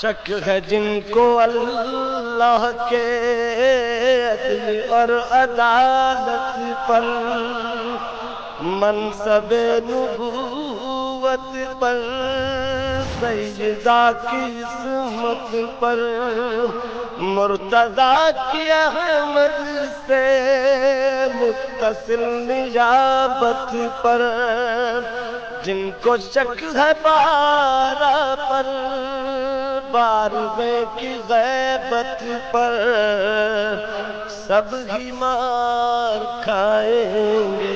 شک ہے جن کو اللہ کے عدل اور عدالت پر، منصب نبوت پر، سیدہ کی عصمت پر، مرتضیٰ کی احمد سے متصل نجابت پر، جن کو شک ہے بارہ پر، بارہویں کی غیبت پر، سب ہی مار کھائیں گے۔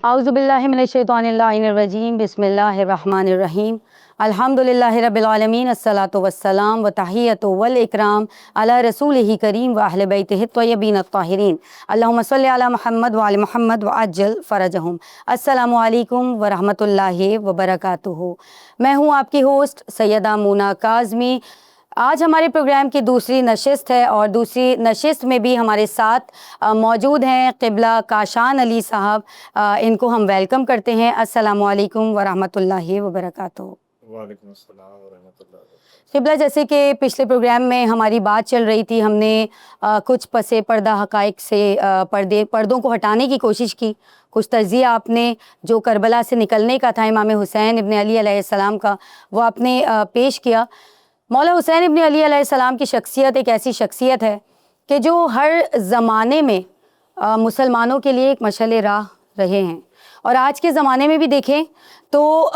اعوذ باللہ من الشیطان اللعین الرجیم، بسم اللہ الرحمن الرحیم، الحمد للہ رب العالمین، الصلاۃ والسلام وتحیۃ والاکرام علی رسولہ کریم و اہل بیتہ الطیبین الطاہرین، اللہم صلی علی محمد وعلی محمد وعجل فرجہم۔ السلام علیکم ورحمۃ اللہ وبرکاتہ۔ میں ہوں آپ کی ہوسٹ سیدہ مونا کاظمی۔ آج ہمارے پروگرام کی دوسری نشست ہے، اور دوسری نشست میں بھی ہمارے ساتھ موجود ہیں قبلہ کاشان علی صاحب۔ ان کو ہم ویلکم کرتے ہیں۔ السلام علیکم ورحمۃ اللہ وبرکاتہ۔ وعلیکم السلام ورحمۃ اللہ۔ قبلہ، جیسے کہ پچھلے پروگرام میں ہماری بات چل رہی تھی، ہم نے کچھ پس پردہ حقائق سے پردوں کو ہٹانے کی کوشش کی، کچھ تجزیہ آپ نے جو کربلا سے نکلنے کا تھا امام حسین ابن علی علیہ السلام کا، وہ آپ نے پیش کیا۔ مولا حسین ابن علی علیہ السلام کی شخصیت ایک ایسی شخصیت ہے کہ جو ہر زمانے میں مسلمانوں کے لیے ایک مشعل راہ رہے ہیں، اور آج کے زمانے میں بھی دیکھیں تو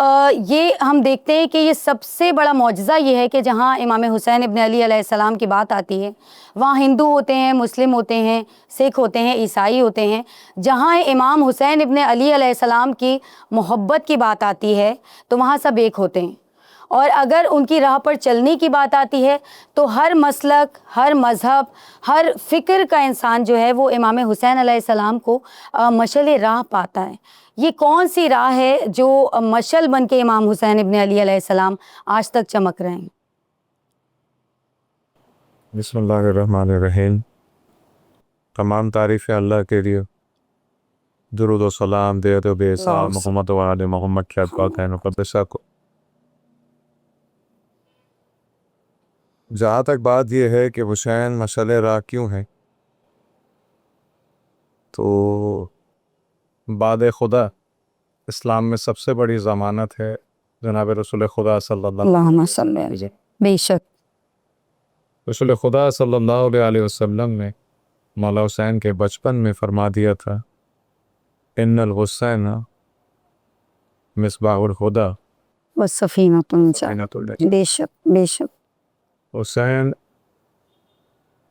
یہ ہم دیکھتے ہیں کہ یہ سب سے بڑا معجزہ یہ ہے کہ جہاں امام حسین ابن علی علیہ السلام کی بات آتی ہے، وہاں ہندو ہوتے ہیں، مسلم ہوتے ہیں، سکھ ہوتے ہیں، عیسائی ہوتے ہیں۔ جہاں امام حسین ابن علی علیہ السلام کی محبت کی بات آتی ہے تو وہاں سب ایک ہوتے ہیں، اور اگر ان کی راہ پر چلنے کی بات آتی ہے تو ہر مسلک، ہر مذہب، ہر فکر کا انسان جو ہے وہ امام حسین علیہ السلام کو مشعل راہ پاتا ہے۔ یہ کون سی راہ ہے جو مشعل بن کے امام حسین ابن علی علیہ السلام آج تک چمک رہے ہیں؟ بسم اللہ الرحمن الرحیم۔ تمام تعریفیں اللہ کے لیے، درود و سلام دے دو بے حساب محمد و آل محمد کے پاکین مقدسہ کو۔ جہاں تک بات یہ ہے کہ حسین مشعل راہ کیوں ہے، تو بعد خدا اسلام میں سب سے بڑی ضمانت ہے جناب رسول خدا صلی اللہ اللہم صلی علیہ، بے شک رسول خدا صلی اللہ علیہ وسلم نے مولا حسین کے بچپن میں فرما دیا تھا، ان الحسین مصباح الہدی والسفینۃ النجاۃ، سفینۃ النجاۃ۔ بے شک بے شک۔ حسین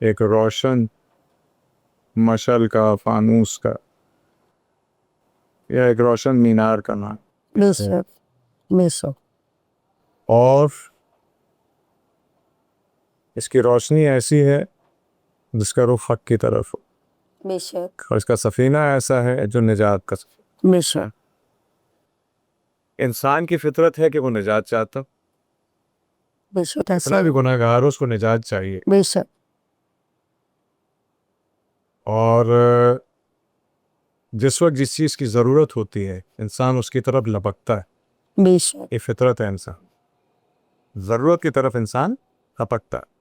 ایک روشن مشعل کا، فانوس کا، یا ایک روشن مینار کا نام، بے شک بے شک۔ اور اس کی روشنی ایسی ہے جس کا رخ حق کی طرف ہو، بے شک اور اس کا سفینہ ایسا ہے جو نجات کا سفینہ۔ بے شک۔ انسان کی فطرت ہے کہ وہ نجات چاہتا، بے شک اتنا بھی گناہ گار ہو اس کو نجات چاہیے، بے شک اور جس وقت جس چیز کی ضرورت ہوتی ہے انسان اس کی طرف لپکتا ہے، بے شک یہ فطرت ہے انسان، ضرورت کی طرف انسان لپکتا ہے۔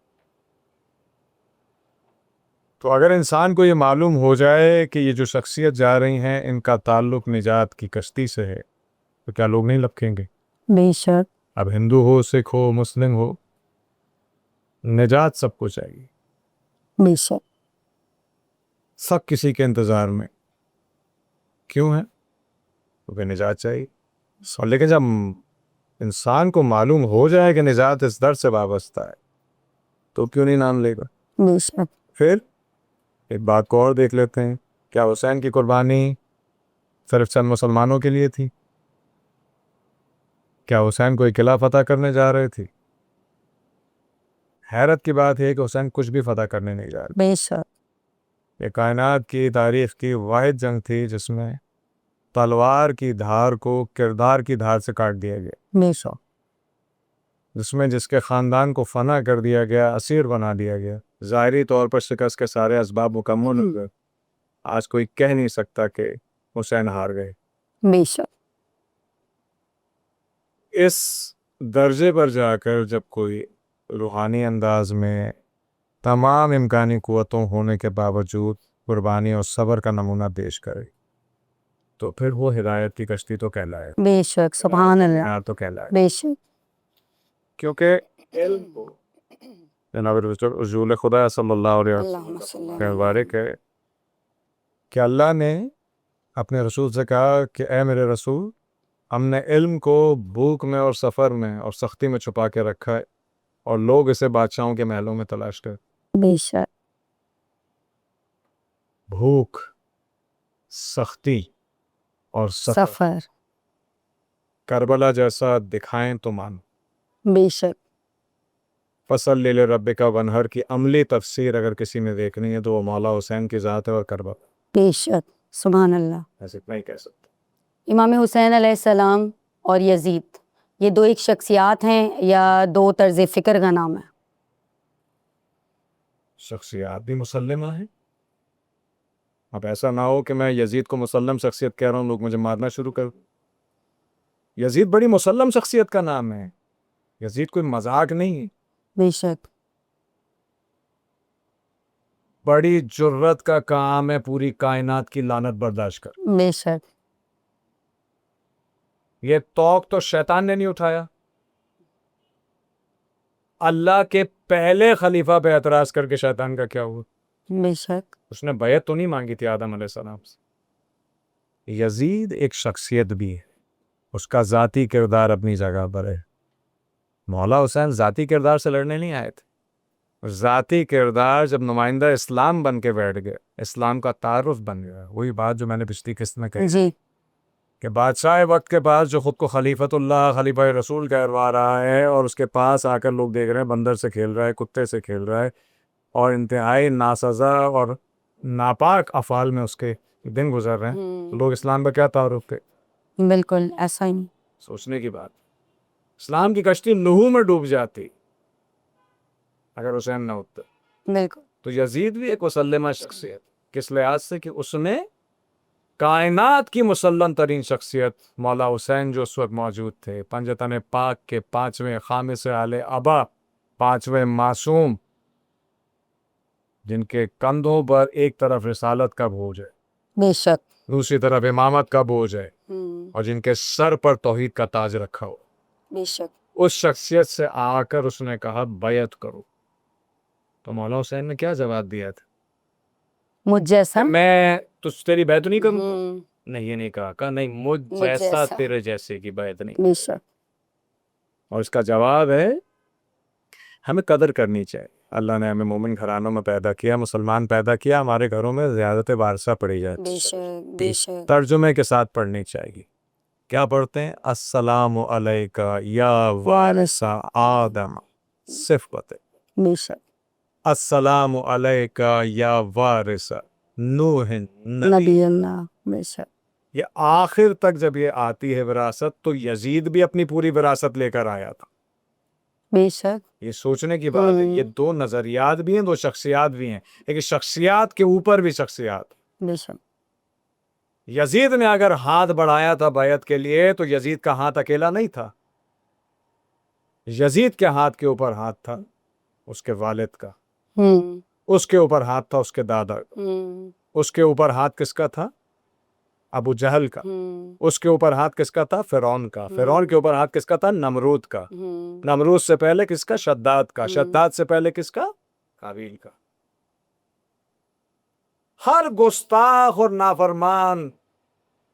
تو اگر انسان کو یہ معلوم ہو جائے کہ یہ جو شخصیت جا رہی ہیں ان کا تعلق نجات کی کشتی سے ہے، تو کیا لوگ نہیں لپکیں گے؟ بے شک اب ہندو ہو، سکھ ہو، مسلم ہو، نجات سب کو چاہیے، بے شک سب کسی کے انتظار میں کیوں ہے؟ کیونکہ نجات چاہیے۔ اور لیکن جب انسان کو معلوم ہو جائے کہ نجات اس در سے وابستہ ہے تو کیوں نہیں نام لے گا؟ بے شک۔ پھر ایک بات کو اور دیکھ لیتے ہیں، کیا حسین کی قربانی صرف چند مسلمانوں کے لیے تھی؟ کیا حسین کوئی قلعہ فتح کرنے جا رہے تھے؟ حیرت کی بات ہے کہ حسین کچھ بھی فتح کرنے نہیں جا رہے۔ بے شک یہ کائنات کی تاریخ کی واحد جنگ تھی جس میں تلوار کی دھار کو کردار کی دھار سے کاٹ دیا گیا، بے شک جس میں جس کے خاندان کو فنا کر دیا گیا، اسیر بنا دیا گیا، ظاہری طور پر شکست کے سارے اسباب مکمل ہو گئے۔ آج کوئی کہہ نہیں سکتا کہ حسین ہار گئے۔ بے شک اس درجے پر جا کر جب کوئی روحانی انداز میں تمام امکانی قوتوں ہونے کے باوجود قربانی اور صبر کا نمونہ پیش کرے تو پھر وہ ہدایت کی کشتی تو کہلائے، بے شک سبحان اللہ تو کہلائے، بے شک کیونکہ علم کو جناب رسول خدا صلی اللہ علیہ اللہم صلی وسلم اللہ کے مبارک ہے کہ اللہ نے اپنے رسول سے کہا کہ اے میرے رسول، ہم نے علم کو بھوک میں اور سفر میں اور سختی میں چھپا کے رکھا ہے اور لوگ اسے بادشاہوں کے محلوں میں تلاش کر۔ بے شک بھوک، سختی اور سفر کربلا جیسا دکھائیں تو مان۔ بے شک فصل لے لے رب کا ونہر کی عملی تفسیر اگر کسی نے دیکھنی ہے تو وہ مولا حسین کی ذات ہے اور کربلا، بے شک سبحان اللہ۔ ایسے نہیں کہہ سکتے۔ امام حسین علیہ السلام اور یزید یہ دو ایک شخصیات ہیں یا دو طرز فکر کا نام ہے؟ شخصیات بھی مسلمہ ہیں۔ اب ایسا نہ ہو کہ میں یزید کو مسلم شخصیت کہہ رہا ہوں، لوگ مجھے مارنا شروع کر۔ یزید بڑی مسلم شخصیت کا نام ہے، یزید کوئی مذاق نہیں ہے، بے شک بڑی جرت کا کام ہے پوری کائنات کی لعنت برداشت کر۔ بے شک یہ توق تو شیطان نے نہیں اٹھایا، اللہ کے پہلے خلیفہ پہ اعتراض کر کے شیطان کا کیا ہوا؟ بے شک اس نے بیعت تو نہیں مانگی تھی آدم علیہ السلام سے۔ یزید ایک شخصیت بھی ہے، اس کا ذاتی کردار اپنی جگہ پر ہے۔ مولا حسین ذاتی کردار سے لڑنے نہیں آئے تھے، ذاتی کردار جب نمائندہ اسلام بن کے بیٹھ گئے، اسلام کا تعارف بن گیا، وہی بات جو میں نے پچھلی قسط میں کہی جی کہ بادشاہ وقت کے پاس جو خود کو خلیفۃ اللہ، خلیفہ رسول کہلوا رہا ہے اور اس کے پاس آ کر لوگ دیکھ رہے ہیں بندر سے کھیل رہا ہے، کتے سے کھیل رہا ہے اور انتہائی ناسزا اور ناپاک افعال میں اس کے دن گزر رہے ہیں، تو لوگ اسلام کا کیا تعارف کے؟ بالکل ایسا ہی سوچنے کی بات۔ اسلام کی کشتی لہو میں ڈوب جاتی اگر حسین نہ ہوتا۔ بالکل تو یزید بھی ایک مسلمہ شخصیت، کس لحاظ سے کہ اس نے کائنات کی مسلم ترین شخصیت مولا حسین جو اس وقت موجود تھے، پنجتن پاک کے پانچویں خامس آل ابا، پانچویں معصوم، جن کے کندھوں پر ایک طرف رسالت کا بوجھ ہے، بے شک دوسری طرف امامت کا بوجھ ہے، اور جن کے سر پر توحید کا تاج رکھا ہو، بے شک اس شخصیت سے آ کر اس نے کہا بیعت کرو۔ تو مولا حسین نے کیا جواب دیا تھا؟ مجھ جیسا میں تیری بیعت نہیں کروں؟ نہیں، یہ نہیں کہا نہیں مجھ جیسا جیسا۔ تیرے جیسے کی بیعت نہیں۔ بے شک اور اس کا جواب ہے ہمیں قدر کرنی چاہیے۔ اللہ نے ہمیں مومن گھرانوں میں پیدا کیا، مسلمان پیدا کیا، ہمارے گھروں میں زیادت وارثہ پڑھی جاتی بے شک بے شک ترجمے کے ساتھ پڑھنی چاہیے۔ کیا پڑھتے ہیں؟ السلام علیکہ یا وارث آدم، صرف پتہ۔ بے شک السلام علیکہ یا وارث نوح نبی۔ نبی اللہ بے شک یہ آخر تک جب یہ آتی ہے وراثت تو یزید بھی اپنی پوری وراثت لے کر آیا تھا۔ بے شک یہ سوچنے کی بات ہے، یہ دو نظریات بھی ہیں، دو شخصیات بھی ہیں، لیکن شخصیات کے اوپر بھی شخصیات۔ بے شک یزید نے اگر ہاتھ بڑھایا تھا بیعت کے لیے تو یزید کا ہاتھ اکیلا نہیں تھا، یزید کے ہاتھ کے اوپر ہاتھ تھا اس کے والد کا، اس کے اوپر ہاتھ تھا اس کے دادا کا، اس کے اوپر ہاتھ کس کا تھا؟ ابو جہل کا۔ اس کے اوپر ہاتھ کس کا تھا؟ فرعون کا۔ فرعون کے اوپر ہاتھ کس کا تھا؟ نمرود کا۔ نمرود سے پہلے کس کا؟ شداد کا۔ شداد سے پہلے کس کا؟ قابیل کا۔ ہر گستاخ اور نافرمان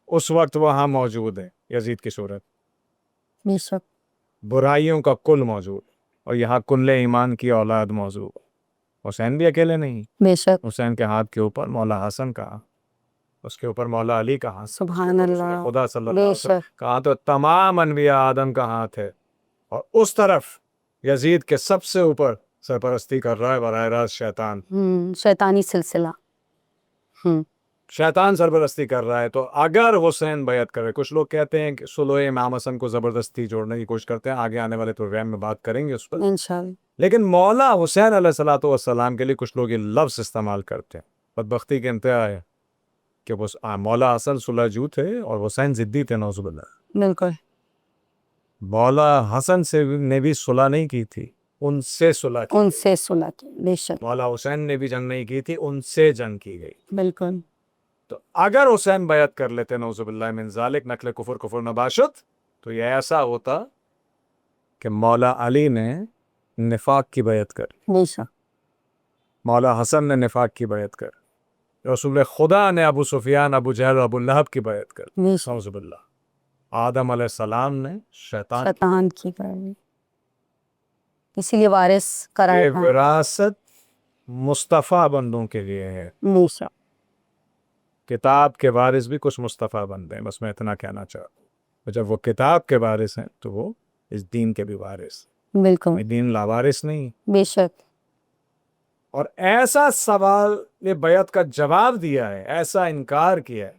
اس وقت وہاں موجود ہے یزید کی صورت، بے شک برائیوں کا کل موجود، اور یہاں کل ایمان کی اولاد موجود۔ حسین بھی اکیلے نہیں، بے شک حسین کے ہاتھ کے اوپر مولا حسن کا، اس کے اوپر مولا علی کا ہاتھ، سبحان اللہ خدا صلی اللہ بے علیہ وسلم شک کہاں تو تمام انبیاء آدم کا ہاتھ ہے، اور اس طرف یزید کے سب سے اوپر سرپرستی کر رہا ہے براہ راست شیطان۔ شیطانی سلسلہ شیطان سرپرستی کر رہا ہے۔ تو اگر حسین بیعت کرے، کچھ لوگ کہتے ہیں کہ صلح امام حسن کو زبردستی جوڑنے کی کوشش کرتے ہیں، آگے آنے والے پروگرام میں بات کریں گے اس پر، انشاءاللہ۔ لیکن مولا حسین علیہ السلام کے لیے کچھ لوگ یہ لفظ استعمال کرتے ہیں، بدبختی کے انتہا ہے کہ وہ مولا حسن صلح جو تھے اور حسین ضدی تھے، نعوذ باللہ۔ بالکل مولا حسن سے نے بھی صلح نہیں کی تھی، ان سے صلح کی. ان سے صلح کی. بے شک. مولا حسین نے بھی جنگ نہیں کی تھی، ان سے جنگ کی گئی. بالکل. تو اگر حسین بیعت کر لیتے نعوذ باللہ من ذالک، نقل کفر کفر نباشت، تو یہ ایسا ہوتا کہ مولا علی نے نفاق کی بیعت کر، بے شک. مولا حسن نے نفاق کی بیعت کر، رسول خدا نے ابو سفیان، ابو جہل، ابو لہب کی بیعت کر. بے شک. نعوذ باللہ. آدم علیہ السلام نے شیطان شیطان کی کر دی، اسی لیے وارث قرار یہ تھا. وراثت مصطفیٰ بندوں کے لیے ہے. بے شک. کتاب کے وارث بھی کچھ مصطفیٰ بندے ہیں، بس میں اتنا کہنا چاہتا ہوں. جب وہ کتاب کے وارث ہیں تو وہ اس دین کے بھی وارث ہیں. بالکل. دین لاوارث نہیں. بے شک. اور ایسا سوال یہ بیعت کا جواب دیا ہے، ایسا انکار کیا ہے.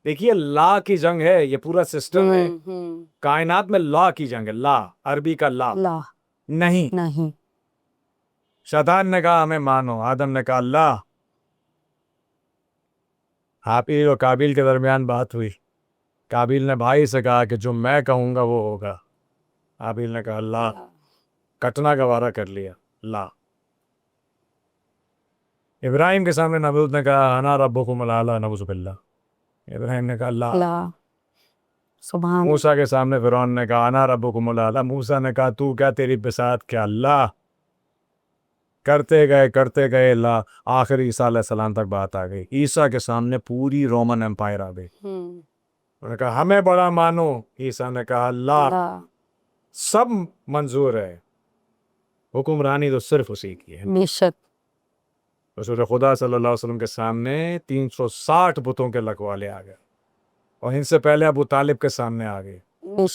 دیکھیے لا کی جنگ ہے، یہ پورا سسٹم ہے. کائنات میں لا کی جنگ ہے. لا عربی کا لا لا نہیں. نہیں. شیطان نے کہا ہمیں مانو، آدم نے کہا اللہ. حابیل اور قابیل کے درمیان بات ہوئی. قابیل نے بھائی سے کہا کہ جو میں کہوں گا وہ ہوگا. حابیل نے کہا اللہ. کٹنا کا وعدہ کر لیا. لا. ابراہیم کے سامنے نمرود نے کہا انا ربکم الاعلی، نعوذ باللہ. ابراہیم نے کہا اللہ. لا. سبحان. موسیٰ کے سامنے فرعون نے کہا انا ربکم الاعلی. موسیٰ نے کہا تو کیا، تیری بساط کیا. اللہ. کرتے گئے لا. آخر عیسیٰ علیہ السلام تک بات آ گئی. عیسیٰ کے سامنے پوری رومن امپائر آ گئی. انہوں نے کہا ہمیں بڑا مانو. عیسیٰ نے کہا اللہ. سب منظور ہے، حکمرانی تو صرف اسی کی ہے. بے شک. رسول خدا صلی اللہ علیہ وسلم کے سامنے 360 بتوں کے لکوالے آ گئے، اور ان سے پہلے ابو طالب کے سامنے آ گئے.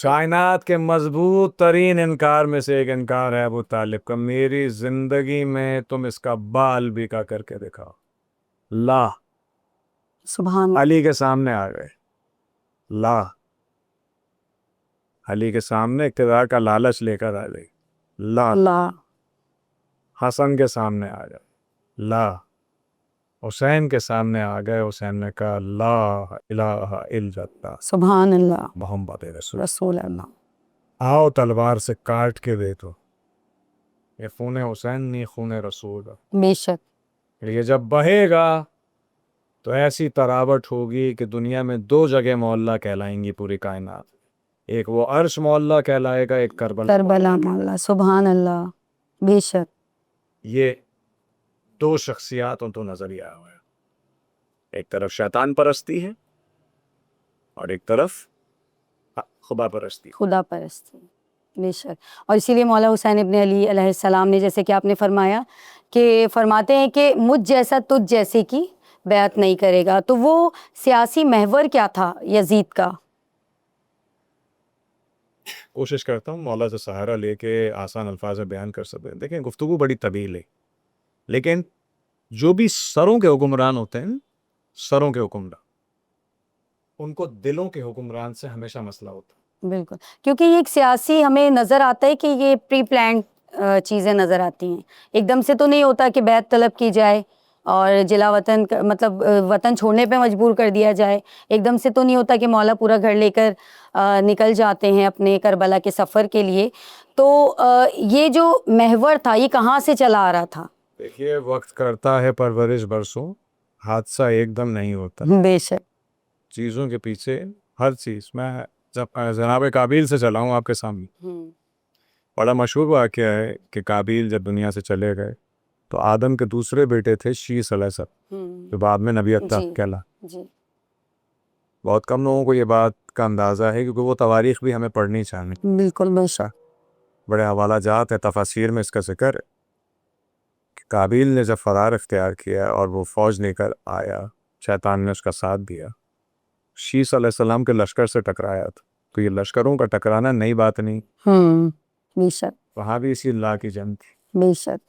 کائنات کے مضبوط ترین انکار میں سے ایک انکار ہے ابو طالب کا. میری زندگی میں تم اس کا بال بھی کا کر کے دکھاؤ. لا. سبحان. علی کے سامنے آ گئے. لا. علی کے سامنے اقتدار کا لالچ لے کر آ گئی. لا. لا. حسن کے سامنے آ گئے. لا. حسین کے سامنے آ گئے. حسین نے کہا لا الہ الا اللہ سبحان اللہ محمد رسول اللہ. آؤ تلوار سے کاٹ کے دے دو. یہ خون حسین نہیں، خون رسول ہے. بے شک. یہ جب بہے گا تو ایسی تراوٹ ہوگی کہ دنیا میں 2 جگہ معلیٰ کہلائیں گی پوری کائنات. ایک وہ عرش معلیٰ کہلائے گا، ایک کربلا. کربلا مولا. سبحان اللہ. بے شک. یہ 2 شخصیاتوں تو نظریہ ہوا ہے. ایک طرف شیطان پرستی ہے اور ایک طرف خدا پرستی. خدا پرستی. بے شک. اور اسی لیے مولا حسین ابن علی علیہ السلام نے، جیسے کہ آپ نے فرمایا کہ فرماتے ہیں کہ مجھ جیسا تجھ جیسے کی بیعت نہیں کرے گا. تو وہ سیاسی محور کیا تھا یزید کا؟ کوشش کرتا ہوں مولا سے سہارا لے کے آسان الفاظ میں بیان کر سکتے ہیں. دیکھیں گفتگو بڑی طویل ہے، لیکن جو بھی سروں کے حکمران ہوتے ہیں، سروں کے حکمران، ان کو دلوں کے حکمران سے ہمیشہ مسئلہ ہوتا ہے. بالکل. کیونکہ یہ ایک سیاسی ہمیں نظر آتا ہے کہ یہ پری پلانڈ چیزیں نظر آتی ہیں. ایک دم سے تو نہیں ہوتا کہ بیعت طلب کی جائے اور جلا وطن مطلب وطن چھوڑنے پہ مجبور کر دیا جائے. ایک دم سے تو نہیں ہوتا کہ مولا پورا گھر لے کر نکل جاتے ہیں اپنے کربلا کے سفر کے لیے. تو یہ جو محور تھا یہ کہاں سے چلا آ رہا تھا؟ دیکھیے وقت کرتا ہے پرورش برسوں، حادثہ ایک دم نہیں ہوتا. بے شک. چیزوں کے پیچھے ہر چیز. میں جب جناب قابیل سے چلا ہوں آپ کے سامنے، بڑا مشہور واقعہ ہے کہ قابیل جب دنیا سے چلے گئے تو آدم کے دوسرے بیٹے تھے شیس علیہ السلام، جو بعد میں نبی کہلا. بہت کم لوگوں کو یہ بات کا اندازہ ہے کیونکہ وہ تواریخ بھی ہمیں پڑھنی چاہیے. بالکل. بے شک. بڑے حوالہ جات ہے، تفاسیر میں اس کا ذکر ہے کہ قابیل نے جب فرار اختیار کیا اور وہ فوج لے کر آیا، شیطان نے اس کا ساتھ دیا، شیس علیہ السلام کے لشکر سے ٹکرایا تھا. تو یہ لشکروں کا ٹکرانا نئی بات نہیں. بے شک. وہاں بھی اسی اللہ کی جنگ تھی. بے شک.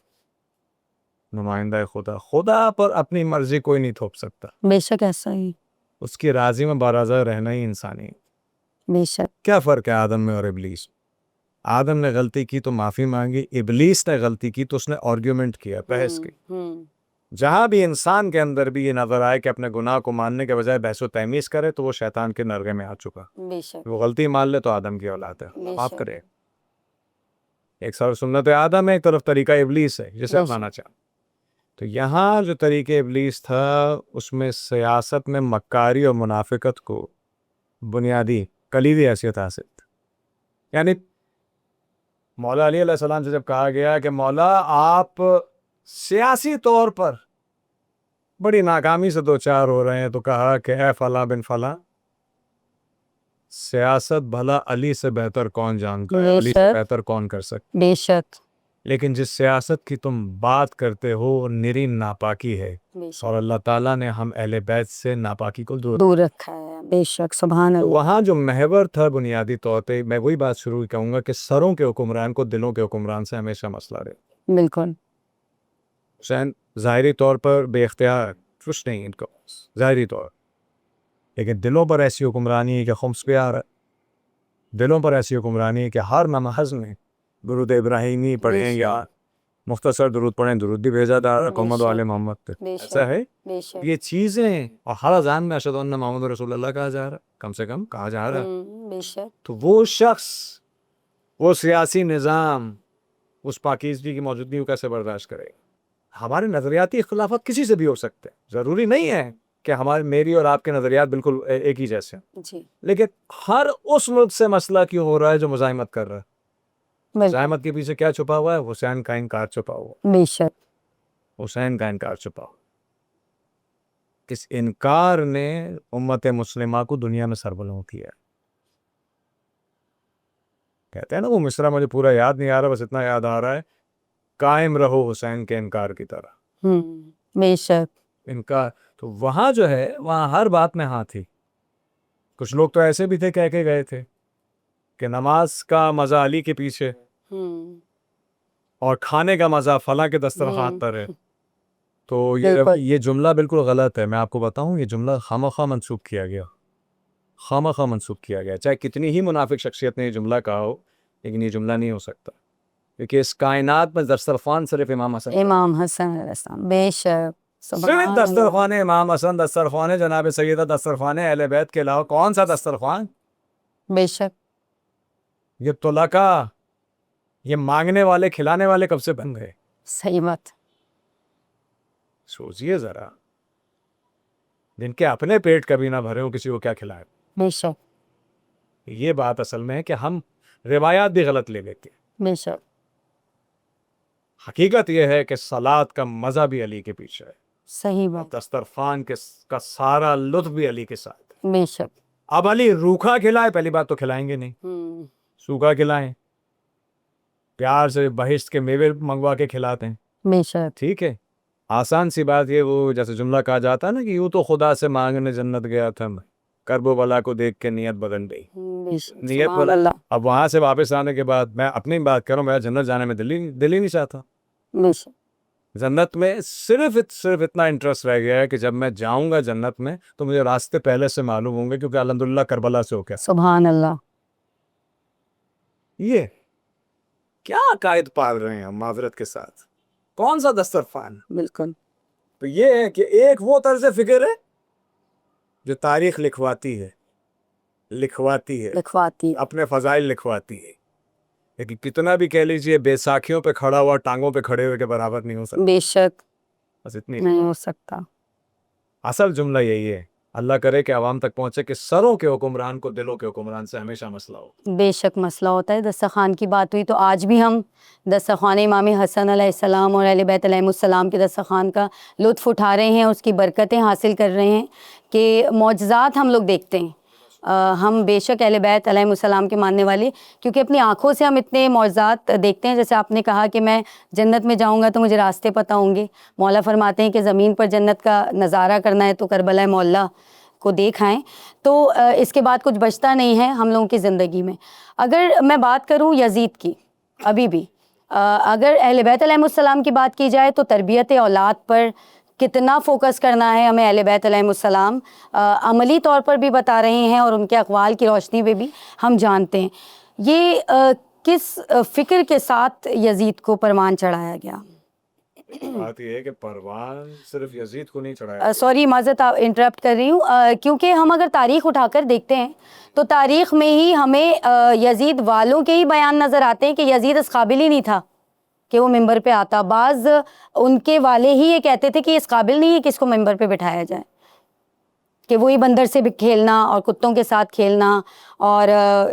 نمائندہ خدا پر اپنی مرضی کوئی نہیں تھوپ سکتا. بے شک. ایسا ہی. اس کی راضی میں باراضا رہنا ہی انسانی. بے شک. کیا فرق ہے آدم میں اور ابلیس؟ آدم نے غلطی کی تو معافی مانگی، ابلیس نے غلطی کی تو اس نے آرگیومنٹ کیا، بحث کی. جہاں بھی انسان کے اندر بھی یہ نظر آئے کہ اپنے گناہ کو ماننے کے بجائے بحث و تہمیز کرے تو وہ شیطان کے نرغے میں آ چکا. بے شک وہ غلطی مان لے تو آدم کی اولاد ہے, بے معاف شک. کرے. ایک طرف سنت آدم ہے, ایک طرف طریقہ ابلیس ہے جسے بے اپنانا چاہتا. تو یہاں جو طریقہ ابلیس تھا اس میں سیاست میں مکاری اور منافقت کو بنیادی کلیدی حیثیت حاصل تھی. یعنی مولا علی علیہ السلام سے جب کہا گیا کہ مولا آپ سیاسی طور پر بڑی ناکامی سے دو چار ہو رہے ہیں, تو کہا کہ اے فلاں بن فلاں, سیاست بھلا علی سے بہتر کون جانتا ہے, بے علی سے شک. بہتر کون کر سکتا. بے شک. لیکن جس سیاست کی تم بات کرتے ہو وہ نری ناپاکی ہے, بے شک اور اللہ تعالیٰ نے ہم اہل بیت سے ناپاکی کو دور. دور رکھا ہے. بے شک. سبحان تو اللہ. وہاں جو محور تھا بنیادی طور پہ, میں وہی بات شروع کروں گا کہ سروں کے حکمران کو دلوں کے حکمران سے ہمیشہ مسئلہ رہے. بالکل. حسین ظاہری طور پر بے اختیار کچھ نہیں ان کو ظاہری طور, لیکن دلوں پر ایسی حکمرانی ہے کہ خمس پہ آ رہا ہے. دلوں پر ایسی حکمرانی ہے کہ ہر نماز میں درود ابراہیمی پڑھیں یا مختصر درود پڑھیں, درود بھی بھیجا تھا محمد والے محمد پہ. ایسا ہے بے شک. یہ چیزیں, اور ہر اذان میں اشہد ان محمد رسول اللہ کہا جا رہا ہے, کم سے کم کہا جا رہا ہے. بے شک. تو وہ شخص, وہ سیاسی نظام اس پاکیزگی کی موجودگی کو کیسے برداشت کرے گا؟ ہمارے نظریاتی اختلافات کسی سے بھی ہو سکتے ہیں, ضروری نہیں ہے کہ میری اور آپ کے نظریات بالکل ایک ہی جیسے ہیں, جی لیکن ہر اس ملک سے مسئلہ کیوں ہو رہا ہے جو مزاحمت کر رہا ہے. مزاحمت کے پیچھے کیا چھپا ہوا ہے؟ حسین کا انکار چھپا ہوا. بے شک. حسین کا انکار چھپا ہوا. اس انکار نے امت مسلمہ کو دنیا میں سربلند کیا. کہتے ہیں نا وہ مصرع, مجھے پورا یاد نہیں آ رہا, بس اتنا یاد آ رہا ہے, قائم رہو حسین کے انکار کی طرح. بے شک. انکار تو وہاں جو ہے, وہاں ہر بات میں ہاں تھی. کچھ لوگ تو ایسے بھی تھے کہہ کے گئے تھے کہ نماز کا مزہ علی کے پیچھے اور کھانے کا مزہ فلاں کے دسترخوان پر ہے. تو یہ جملہ بالکل غلط ہے. میں آپ کو بتاؤں, یہ جملہ خواہ منسوخ کیا گیا, خواہ منسوخ کیا گیا. چاہے کتنی ہی منافق شخصیت نے یہ جملہ کہا ہو, لیکن یہ جملہ نہیں ہو سکتا, کیونکہ اس کائنات میں دسترخوان صرف امام حسن علیہ السلام. بے شک. صرف دسترخوان امام حسن, دسترخوان جناب سیدہ, دسترخوان اہل بیت کے علاوہ کون سا دسترخوان؟ بے شک. یہ طلقاء, یہ مانگنے والے کھلانے والے کب سے بن گئے؟ صحیح بات. سوچئے ذرا, جن کے اپنے پیٹ کبھی نہ بھرے ہو, کسی کو کیا کھلائے؟ بے شک. یہ بات اصل میں ہے کہ ہم روایات بھی غلط لے لیتے ہیں. بے شک. حقیقت یہ ہے کہ صلات کا مزہ بھی علی کے پیچھے ہے. صحیح بات. دسترخوان کا سارا لطف بھی علی کے ساتھ ہے. بے شک. اب علی روکھا کھلائے, پہلی بات تو کھلائیں گے نہیں, سوکھا کھلائیں, پیار سے بہشت کے میوے منگوا کے کھلاتے ہیں. بے شک. ٹھیک ہے, آسان سی بات یہ, وہ جیسے جملہ کہا جاتا ہے نا کہ یوں تو خدا سے مانگنے جنت گیا تھا میں, کرب و بلا کو دیکھ کے نیت بدل گئی. نیت بدل. اب وہاں سے واپس آنے کے بعد میں اپنی بات کروں, میرا جنت جانے میں دل ہی نہیں چاہتا. جنت میں صرف اتنا انٹرسٹ رہ گیا ہے کہ جب میں جاؤں گا جنت میں تو مجھے راستے پہلے سے معلوم ہوں گے, کیونکہ الحمدللہ کربلا سے ہو گیا. سبحان اللہ. یہ کیا عقائد پال رہے ہیں ہم معذرت کے ساتھ, کون سا دسترخوان؟ بالکل. تو یہ ہے کہ ایک وہ طرز فکر ہے جو تاریخ لکھواتی ہے, اپنے فضائل لکھواتی ہے, لیکن کتنا بھی کہہ لیجئے بیساکھیوں پہ کھڑا ہوا ٹانگوں پہ کھڑے ہوئے کے برابر نہیں ہو سکتا. بے شک بس اتنی نہیں ہو سکتا. اصل جملہ یہی ہے, اللہ کرے کہ عوام تک پہنچے کہ سروں کے حکمران کو دلوں کے حکمران سے ہمیشہ مسئلہ ہو. بے شک مسئلہ ہوتا ہے. دسترخوان کی بات ہوئی تو آج بھی ہم دسترخوان امام حسن علیہ السلام اور اہل بیت علیہ السلام کے دسترخوان کا لطف اٹھا رہے ہیں, اس کی برکتیں حاصل کر رہے ہیں کہ معجزات ہم لوگ دیکھتے ہیں. ہم بے شک اہل بیت علیہ السلام کے ماننے والے, کیونکہ اپنی آنکھوں سے ہم اتنے معجزات دیکھتے ہیں. جیسے آپ نے کہا کہ میں جنت میں جاؤں گا تو مجھے راستے پتہ ہوں گے. مولا فرماتے ہیں کہ زمین پر جنت کا نظارہ کرنا ہے تو کربلا مولا کو دیکھ آئیں. تو اس کے بعد کچھ بچتا نہیں ہے ہم لوگوں کی زندگی میں. اگر میں بات کروں یزید کی, ابھی بھی اگر اہل بیت علیہ السلام کی بات کی جائے تو تربیت اولاد پر کتنا فوکس کرنا ہے ہمیں. اہل بیت علیہ السلام عملی طور پر بھی بتا رہے ہیں اور ان کے اقوال کی روشنی میں بھی ہم جانتے ہیں. یہ کس فکر کے ساتھ یزید کو پروان چڑھایا گیا؟ بات یہ ہے کہ پروان صرف یزید کو نہیں چڑھایا. سوری معذرت انٹرپٹ کر رہی ہوں، کیونکہ ہم اگر تاریخ اٹھا کر دیکھتے ہیں تو تاریخ میں ہی ہمیں یزید والوں کے ہی بیان نظر آتے ہیں کہ یزید اس قابل ہی نہیں تھا کہ وہ ممبر پہ آتا. بعض ان کے والے ہی یہ کہتے تھے کہ اس قابل نہیں ہے کہ اس کو ممبر پہ بٹھایا جائے، کہ وہی بندر سے بھی کھیلنا اور کتوں کے ساتھ کھیلنا اور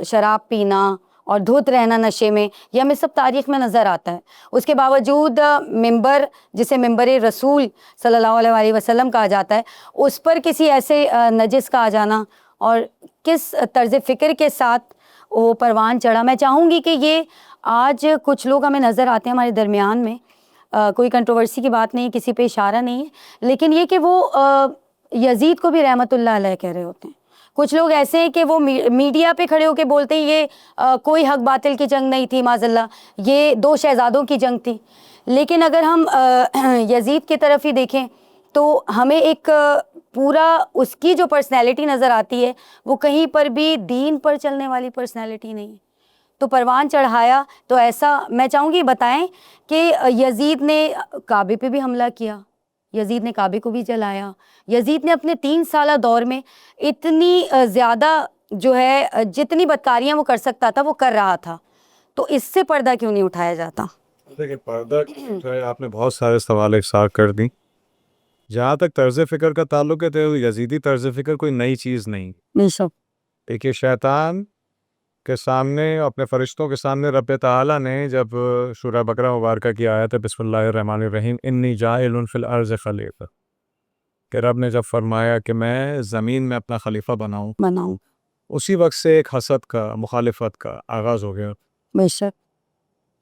شراب پینا اور دھت رہنا نشے میں، یہ ہمیں سب تاریخ میں نظر آتا ہے. اس کے باوجود ممبر جسے ممبر رسول صلی اللہ علیہ وسلم کہا جاتا ہے، اس پر کسی ایسے نجس کا آ جانا اور کس طرز فکر کے ساتھ وہ پروان چڑھا. میں چاہوں گی کہ یہ آج کچھ لوگ ہمیں نظر آتے ہیں ہمارے درمیان میں، کوئی کنٹروورسی کی بات نہیں، کسی پہ اشارہ نہیں ہے، لیکن یہ کہ وہ یزید کو بھی رحمت اللہ علیہ کہہ رہے ہوتے ہیں. کچھ لوگ ایسے ہیں کہ وہ میڈیا پہ کھڑے ہو کے بولتے ہیں یہ کوئی حق باطل کی جنگ نہیں تھی، معاذ اللہ یہ دو شہزادوں کی جنگ تھی. لیکن اگر ہم یزید کی طرف ہی دیکھیں تو ہمیں ایک پورا اس کی جو پرسنالٹی نظر آتی ہے وہ کہیں پر بھی دین پر چلنے والی پرسنالٹی نہیں ہے. تو پروان چڑھایا تو ایسا میں چاہوں گی بتائیں کہ یزید نے کعبے پہ بھی حملہ کیا، یزید نے کعبے کو بھی جلایا، یزید نے اپنے 3 سالہ دور میں اتنی زیادہ جو ہے جتنی بدکاریاں وہ کر سکتا تھا وہ کر رہا تھا. تو اس سے پردہ کیوں نہیں اٹھایا جاتا؟ دیکھیں پردہ جو ہے آپ نے بہت سارے سوال اکسار کر دیں. جہاں تک طرز فکر کا تعلق ہے تو یزیدی طرز فکر کوئی نئی چیز نہیں. دیکھیے شیطان کے سامنے اپنے فرشتوں کے سامنے رب تعالیٰ نے جب سورہ بقرہ مبارکہ کی آیت ہے بسم اللہ الرحمن الرحیم انی جاعل فی الارض خلیفہ، کہ رب نے جب فرمایا کہ میں زمین میں اپنا خلیفہ بناؤں، اسی وقت سے ایک حسد کا، مخالفت کا آغاز ہو گیا. بے شک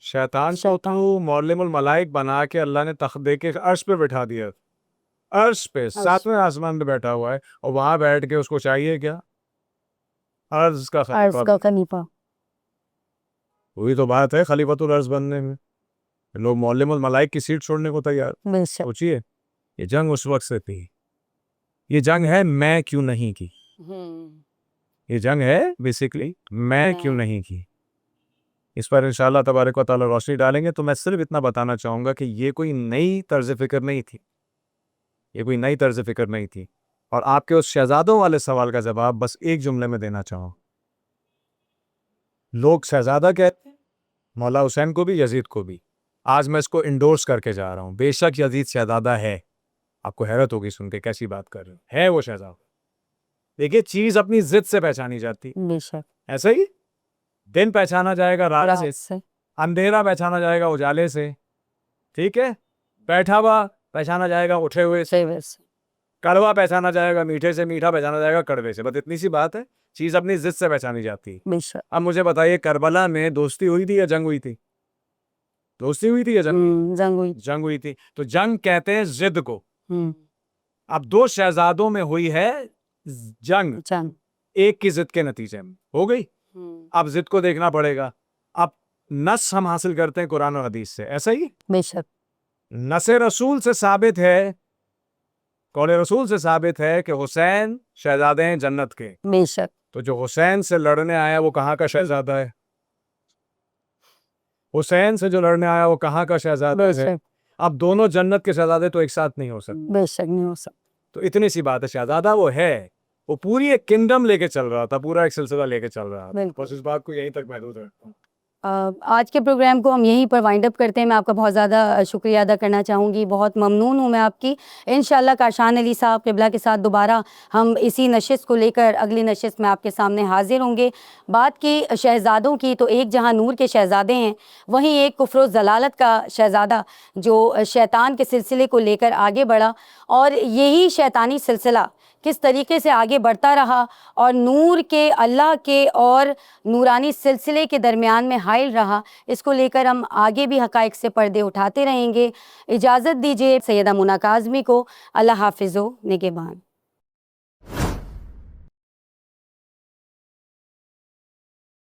شیطان کو معلم الملائک بنا کے اللہ نے تخت دے کے عرش پہ بٹھا دیا، عرش پہ 7ویں آسمان پہ بیٹھا ہوا ہے، اور وہاں بیٹھ کے اس کو چاہیے کیا؟ عرض کا خلیفہ. وہی تو بات ہے خلیفۃ الارض بننے میں. لوگ معلم الملائک کی سیٹ چھوڑنے کو تیار. سوچیے یہ جنگ اس وقت سے تھی. یہ جنگ ہے میں کیوں نہیں کی. یہ جنگ ہے بیسیکلی میں کیوں نہیں کی. اس پر انشاءاللہ تبارک و تعالی روشنی ڈالیں گے. تو میں صرف اتنا بتانا چاہوں گا کہ یہ کوئی نئی طرز فکر نہیں تھی، یہ کوئی نئی طرز فکر نہیں تھی. اور آپ کے اس شہزادوں والے سوال کا جواب بس ایک جملے میں دینا چاہوں. لوگ شہزادہ کہتے ہیں مولا حسین کو بھی یزید کو بھی. آج میں اس کو انڈورس کر کے جا رہا ہوں، بے شک یزید شہزادہ ہے. آپ کو حیرت ہوگی سن کے کیسی بات کر رہے ہیں، ہے وہ شہزادہ. دیکھیے چیز اپنی ضد سے پہچانی جاتی. بے شک ایسا ہی دن پہچانا جائے گا رات سے، اندھیرا پہچانا جائے گا اجالے سے، ٹھیک ہے، بیٹھا ہوا پہچانا جائے گا اٹھے ہوئے سے، کڑوا پہچانا جائے گا میٹھے سے، میٹھا پہچانا جائے گا کڑوے سے. بس اتنی سی بات ہے، چیز اپنی ضد سے پہچانی جاتی. اب مجھے بتائیے کربلا میں دوستی ہوئی تھی یا جنگ ہوئی تھی؟ دوستی ہوئی تھی یا جنگ ہوئی تھی. تو جنگ کہتے ہیں ضد کو. اب 2 شہزادوں میں ہوئی ہے جنگ، ایک کی ضد کے نتیجے میں ہو گئی. اب ضد کو دیکھنا پڑے گا. اب نص ہم حاصل کرتے ہیں قرآن و حدیث سے، ایسا ہی بے شک نص رسول سے ثابت ہے، قول رسول سے ثابت ہے کہ حسین شہزادے ہیں جنت کے. بے شک. تو جو حسین سے لڑنے آیا وہ کہاں کا شہزادہ ہے؟ حسین سے جو لڑنے آیا وہ کہاں کا شہزادہ ہے؟ اب دونوں جنت کے شہزادے تو ایک ساتھ نہیں ہو سکتے. بے شک نہیں ہو سکتا. تو اتنی سی بات ہے، شہزادہ وہ ہے، وہ پوری ایک کنگڈم لے کے چل رہا تھا، پورا ایک سلسلہ لے کے چل رہا تھا. بس اس بات کو یہیں تک محدود رکھتا ہوں. آج کے پروگرام کو ہم یہیں پر وائنڈ اپ کرتے ہیں. میں آپ کا بہت زیادہ شکریہ ادا کرنا چاہوں گی. بہت ممنون ہوں میں آپ کی. انشاءاللہ کاشان علی صاحب قبلہ کے ساتھ دوبارہ ہم اسی نشست کو لے کر اگلی نشست میں آپ کے سامنے حاضر ہوں گے. بات کی شہزادوں کی تو ایک جہاں نور کے شہزادے ہیں، وہیں ایک کفر و ضلالت کا شہزادہ جو شیطان کے سلسلے کو لے کر آگے بڑھا، اور یہی شیطانی سلسلہ کس طریقے سے آگے بڑھتا رہا اور نور کے، اللہ کے اور نورانی سلسلے کے درمیان میں حائل رہا. اس کو لے کر ہم آگے بھی حقائق سے پردے اٹھاتے رہیں گے. اجازت دیجیے سیدہ منى کاظمی کو. اللہ حافظ و نگہبان.